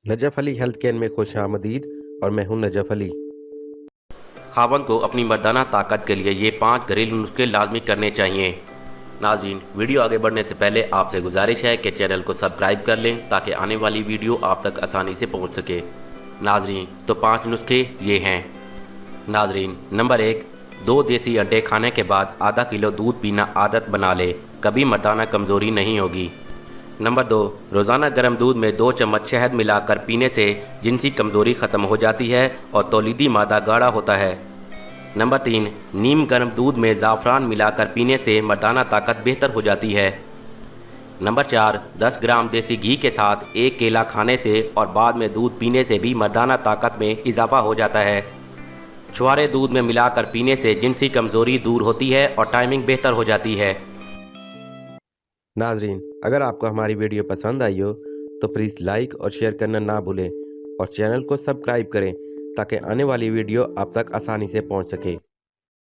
Najaf Ali health care में खुश आमदीद और मैं हूं नजफ अली। खावंद को अपनी मर्दाना ताकत के लिए ये 5 घरेलू नुस्खे लाजमी करने चाहिए। नाज़रीन, वीडियो आगे बढ़ने से पहले आपसे गुजारिश है कि चैनल को सब्सक्राइब कर लें ताकि आने वाली वीडियो आप तक आसानी से पहुंच सके। नाज़रीन, तो 5 नुस्खे ये हैं। नाज़रीन, नंबर 1, 2 देसी अंडे खाने के बाद आधा किलो दूध पीना आदत बना ले, कभी मर्दाना कमज़ोरी नहीं होगी। नंबर 2, रोज़ाना गर्म दूध में 2 चम्मच शहद मिलाकर पीने से जिनसी कमज़ोरी ख़त्म हो जाती है और तौलीदी मादा गाढ़ा होता है। नंबर 3, नीम गर्म दूध में ज़ाफ़रान मिलाकर पीने से मर्दाना ताकत बेहतर हो जाती है। नंबर 4, 10 ग्राम देसी घी के साथ 1 केला खाने से और बाद में दूध पीने से भी मर्दाना ताकत में इजाफ़ा हो जाता है। छुहारे दूध में मिलाकर पीने से जिनसी कमज़ोरी दूर होती है और टाइमिंग बेहतर हो जाती है। नाजरीन, अगर आपको हमारी वीडियो पसंद आई हो तो प्लीज़ लाइक और शेयर करना ना भूलें और चैनल को सब्सक्राइब करें ताकि आने वाली वीडियो आप तक आसानी से पहुंच सके।